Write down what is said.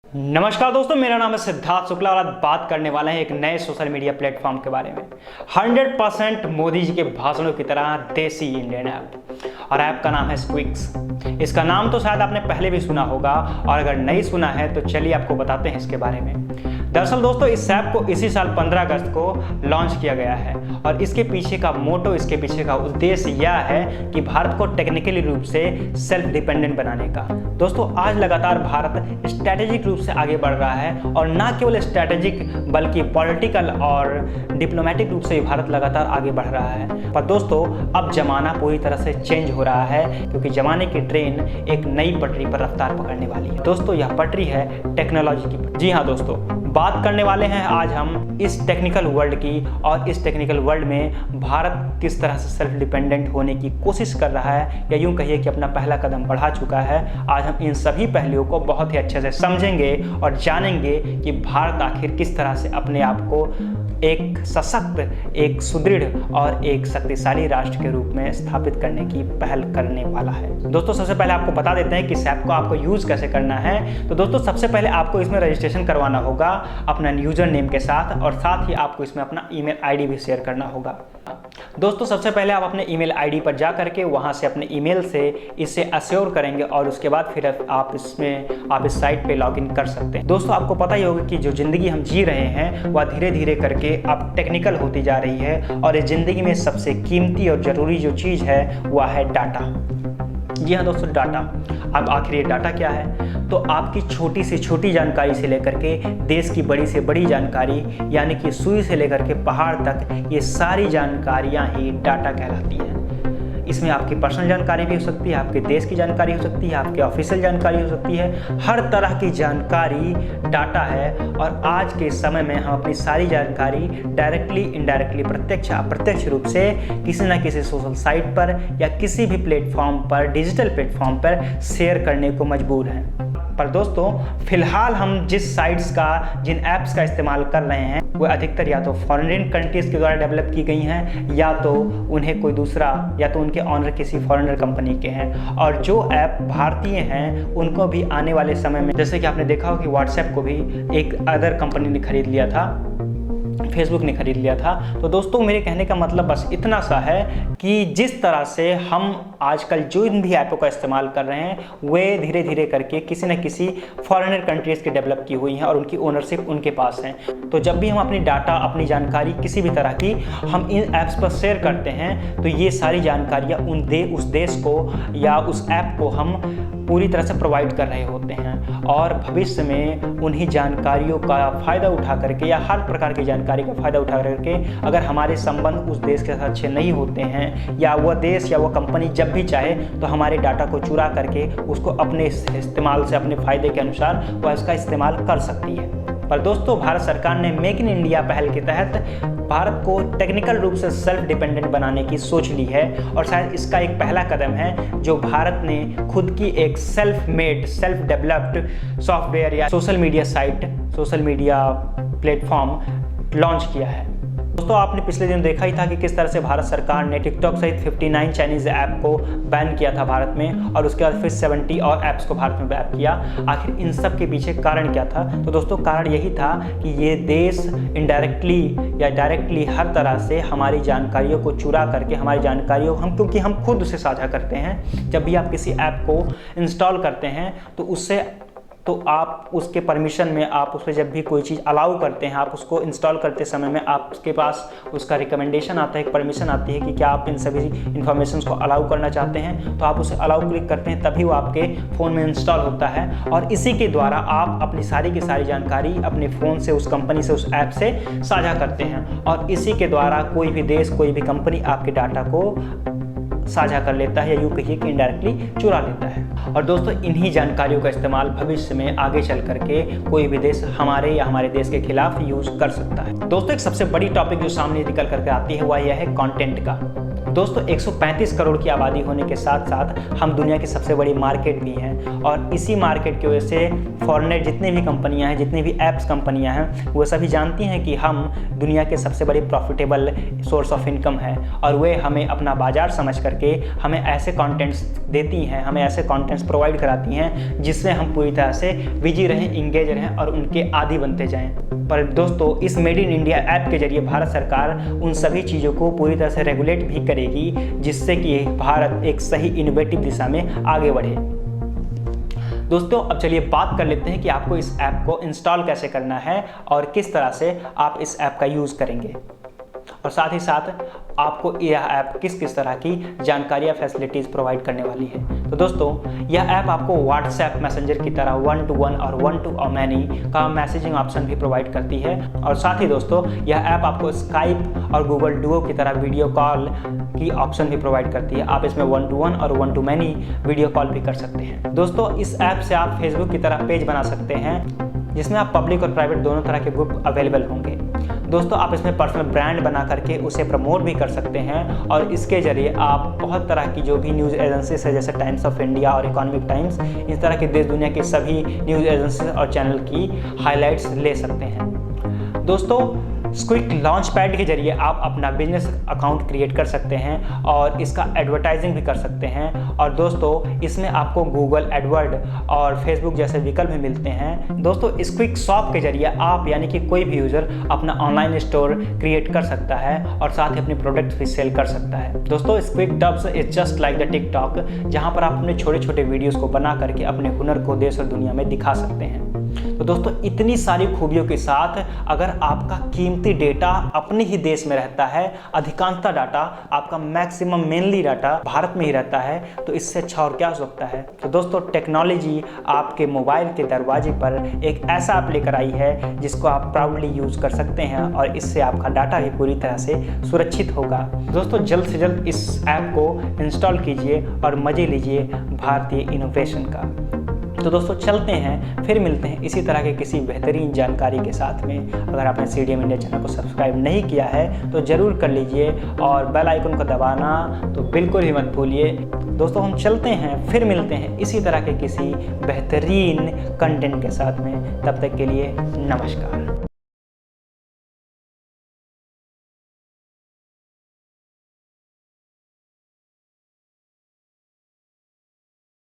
नमस्कार दोस्तों, मेरा नाम है सिद्धार्थ शुक्ला और आज बात करने वाले हैं एक नए सोशल मीडिया प्लेटफॉर्म के बारे में। 100% मोदी जी के भाषणों की तरह देसी इंडियन ऐप, और ऐप का नाम है स्क्विक्स। इसका नाम तो शायद आपने पहले भी सुना होगा, और अगर नहीं सुना है तो चलिए आपको बताते हैं इसके बारे में। दरअसल दोस्तों, इस ऐप को इसी साल 15 अगस्त को लॉन्च किया गया है और इसके पीछे का मोटो, इसके पीछे का उद्देश्य यह है कि भारत को टेक्निकली रूप से सेल्फ डिपेंडेंट बनाने का। दोस्तों, आज लगातार भारत स्ट्रैटेजिक रूप से आगे बढ़ रहा है, और ना केवल स्ट्रैटेजिक बल्कि पॉलिटिकल और डिप्लोमेटिक रूप से भारत लगातार आगे बढ़ रहा है। पर दोस्तों, अब जमाना पूरी तरह से चेंज हो रहा है, क्योंकि जमाने की ट्रेन एक नई पटरी पर रफ्तार पकड़ने वाली है। दोस्तों, यह पटरी है टेक्नोलॉजी की। जी हाँ दोस्तों, बात करने वाले हैं आज हम इस टेक्निकल वर्ल्ड की, और इस टेक्निकल वर्ल्ड में भारत किस तरह से सेल्फ डिपेंडेंट होने की कोशिश कर रहा है, या यूं कहिए कि अपना पहला कदम बढ़ा चुका है। आज हम इन सभी पहलुओं को बहुत ही अच्छे से समझेंगे और जानेंगे कि भारत आखिर किस तरह से अपने आप को एक सशक्त, एक सुदृढ़ और एक शक्तिशाली राष्ट्र के रूप में स्थापित करने की पहल करने वाला है। दोस्तों, सबसे पहले आपको बता देते हैं कि इस ऐप को आपको यूज़ कैसे करना है। तो दोस्तों, सबसे पहले आपको इसमें रजिस्ट्रेशन करवाना होगा अपना यूजर नेम के साथ, और साथ ही आपको इसमें अपना ईमेल आईडी भी शेयर करना होगा। दोस्तों, सबसे पहले आप अपने ईमेल आईडी पर जा करके वहां से अपने ईमेल से इसे अश्योर करेंगे, और उसके बाद फिर आप इस साइट पे लॉगिन कर सकते हैं। दोस्तों, आपको पता ही होगा कि जो ज़िंदगी हम जी रहे हैं वह धीरे धीरे करके अब टेक्निकल होती जा रही है, और इस ज़िंदगी में सबसे कीमती और ज़रूरी जो चीज़ है वह है डाटा। जी हाँ दोस्तों, डाटा। अब आखिर ये डाटा क्या है? तो आपकी छोटी से छोटी जानकारी से लेकर के देश की बड़ी से बड़ी जानकारी, यानी कि सुई से लेकर के पहाड़ तक, ये सारी जानकारियाँ ही डाटा कहलाती हैं। इसमें आपकी पर्सनल जानकारी भी हो सकती है, आपके देश की जानकारी हो सकती है, आपके ऑफिशियल जानकारी हो सकती है। हर तरह की जानकारी डाटा है, और आज के समय में हम अपनी सारी जानकारी डायरेक्टली, इनडायरेक्टली, प्रत्यक्ष अप्रत्यक्ष रूप से किसी न किसी सोशल साइट पर या किसी भी प्लेटफॉर्म पर, डिजिटल प्लेटफॉर्म पर शेयर करने को मजबूर हैं। पर दोस्तों, फिलहाल हम जिस साइट्स का, जिन ऐप्स का इस्तेमाल कर रहे हैं, वो अधिकतर या तो फॉरेन कंट्रीज़ के द्वारा डेवलप की गई हैं, या तो उन्हें कोई दूसरा, या तो उनके ऑनर किसी फॉरेनर कंपनी के हैं। और जो ऐप भारतीय हैं उनको भी आने वाले समय में, जैसे कि आपने देखा हो कि व्हाट्सएप को भी एक अदर कंपनी ने खरीद लिया था, फेसबुक ने खरीद लिया था। तो दोस्तों, मेरे कहने का मतलब बस इतना सा है कि जिस तरह से हम आजकल जो इन भी ऐपों का इस्तेमाल कर रहे हैं, वे धीरे धीरे करके किसी न किसी फॉरेनर कंट्रीज़ की डेवलप की हुई हैं, और उनकी ओनरशिप उनके पास है। तो जब भी हम अपनी डाटा, अपनी जानकारी किसी भी तरह की हम इन ऐप्स पर शेयर करते हैं, तो ये सारी जानकारियाँ उस देश को या उस ऐप को हम पूरी तरह से प्रोवाइड कर रहे होते हैं, और भविष्य में उन्हीं जानकारियों का फ़ायदा उठा करके, या हर प्रकार की जानकारी का फ़ायदा उठा करके, अगर हमारे संबंध उस देश के साथ अच्छे नहीं होते हैं, या वह देश या वह कंपनी जब भी चाहे तो हमारे डाटा को चुरा करके उसको अपने इस्तेमाल से, अपने फ़ायदे के अनुसार वह इसका इस्तेमाल कर सकती है। पर दोस्तों, भारत सरकार ने मेक इन इंडिया पहल के तहत भारत को टेक्निकल रूप से सेल्फ डिपेंडेंट बनाने की सोच ली है, और शायद इसका एक पहला कदम है जो भारत ने खुद की एक self made, self developed software या social media site, social media platform launch किया है। दोस्तों, आपने पिछले दिन देखा ही था कि किस तरह से भारत सरकार ने टिकटॉक सहित 59 चाइनीज़ ऐप को बैन किया था भारत में, और उसके बाद फिर 70 और ऐप्स को भारत में बैन किया। आखिर इन सब के पीछे कारण क्या था? तो दोस्तों, कारण यही था कि ये देश इनडायरेक्टली या डायरेक्टली हर तरह से हमारी जानकारियों को चुरा करके, हमारी जानकारियों क्योंकि हम खुद उसे साझा करते हैं। जब भी आप किसी ऐप को इंस्टॉल करते हैं तो आप उसके परमिशन में, आप उस पर जब भी कोई चीज़ अलाउ करते हैं, आप उसको इंस्टॉल करते समय में आपके पास उसका रिकमेंडेशन आता है, एक परमिशन आती है कि क्या आप इन सभी इन्फॉर्मेशन को अलाउ करना चाहते हैं। तो आप उसे अलाउ क्लिक करते हैं, तभी वो आपके फ़ोन में इंस्टॉल होता है, और इसी के द्वारा आप अपनी सारी की सारी जानकारी अपने फ़ोन से, उस कंपनी से, उस ऐप से साझा करते हैं, और इसी के द्वारा कोई भी देश, कोई भी कंपनी आपके डाटा को साझा कर लेता है, या यूँ कहिए कि इनडायरेक्टली चुरा लेता है। और दोस्तों, इन्हीं जानकारियों का इस्तेमाल भविष्य में आगे चल करके कोई भी देश हमारे या हमारे देश के खिलाफ यूज़ कर सकता है। दोस्तों, एक सबसे बड़ी टॉपिक जो सामने निकल करके आती है वह यह है कंटेंट का। दोस्तों 135 करोड़ की आबादी होने के साथ साथ हम दुनिया की सबसे बड़ी मार्केट भी हैं, और इसी मार्केट की वजह से फॉरेनर जितनी भी कंपनियां हैं, जितनी भी ऐप्स कंपनियां हैं, वो सभी जानती हैं कि हम दुनिया के सबसे बड़ी प्रॉफिटेबल सोर्स ऑफ इनकम है, और वे हमें अपना बाजार समझ करके हमें ऐसे कंटेंट्स देती हैं, हमें ऐसे कंटेंट्स प्रोवाइड कराती हैं जिससे हम पूरी तरह से बिजी रहें, इंगेज रहें और उनके आदी बनते जाएं। पर दोस्तों इस मेड इन इंडिया ऐप के जरिए भारत सरकार उन सभी चीज़ों को पूरी तरह से रेगुलेट भी करेगी, जिससे कि भारत एक सही इनोवेटिव दिशा में आगे बढ़े। दोस्तों अब चलिए बात कर लेते हैं कि आपको इस ऐप को इंस्टॉल कैसे करना है और किस तरह से आप इस ऐप का यूज़ करेंगे, और साथ ही साथ आपको यह ऐप किस किस तरह की जानकारियाँ फैसिलिटीज़ प्रोवाइड करने वाली है। तो दोस्तों यह ऐप आपको व्हाट्सएप मैसेंजर की तरह 1-to-1 और 1-to-many का मैसेजिंग ऑप्शन भी प्रोवाइड करती है, और साथ ही दोस्तों यह ऐप आपको स्काइप और गूगल डुओ की तरह वीडियो कॉल की ऑप्शन भी प्रोवाइड करती है। आप इसमें 1-to-1 और 1-to-many वीडियो कॉल भी कर सकते हैं। दोस्तों इस ऐप से आप फेसबुक की तरह पेज बना सकते हैं, जिसमें आप पब्लिक और प्राइवेट दोनों तरह के ग्रुप अवेलेबल होंगे। दोस्तों आप इसमें पर्सनल ब्रांड बना करके उसे प्रमोट भी कर सकते हैं, और इसके जरिए आप बहुत तरह की जो भी न्यूज़ एजेंसीज है, जैसे टाइम्स ऑफ इंडिया और इकोनॉमिक टाइम्स, इस तरह के देश दुनिया के सभी न्यूज़ एजेंसीज और चैनल की हाइलाइट्स ले सकते हैं। दोस्तों स्क्विक लॉन्च पैड के जरिए आप अपना बिजनेस अकाउंट क्रिएट कर सकते हैं और इसका एडवर्टाइजिंग भी कर सकते हैं, और दोस्तों इसमें आपको गूगल एडवर्ड और फेसबुक जैसे विकल्प भी मिलते हैं। दोस्तों स्क्विक शॉप के जरिए आप यानी कि कोई भी यूज़र अपना ऑनलाइन स्टोर क्रिएट कर सकता है और साथ ही अपने प्रोडक्ट्स भी सेल कर सकता है। दोस्तों squick dubs is just like the TikTok, जहाँ पर आप अपने छोटे छोटे वीडियोज़ को बना करके अपने हुनर को देश और दुनिया में दिखा सकते हैं। तो दोस्तों इतनी सारी खूबियों के साथ अगर आपका कीमती डेटा अपने ही देश में रहता है, अधिकांशतः डाटा आपका मैक्सिमम मेनली डाटा भारत में ही रहता है, तो इससे अच्छा और क्या हो सकता है। तो दोस्तों टेक्नोलॉजी आपके मोबाइल के दरवाजे पर एक ऐसा ऐप लेकर आई है जिसको आप प्राउडली यूज़ कर सकते हैं, और इससे आपका डाटा भी पूरी तरह से सुरक्षित होगा। दोस्तों जल्द से जल्द इस ऐप को इंस्टॉल कीजिए और मज़े लीजिए भारतीय इनोवेशन का। तो दोस्तों चलते हैं, फिर मिलते हैं इसी तरह के किसी बेहतरीन जानकारी के साथ में। अगर आपने CDM इंडिया चैनल को सब्सक्राइब नहीं किया है तो ज़रूर कर लीजिए, और बेल आइकन को दबाना तो बिल्कुल ही मत भूलिए। दोस्तों हम चलते हैं, फिर मिलते हैं इसी तरह के किसी बेहतरीन कंटेंट के साथ में। तब तक के लिए नमस्कार।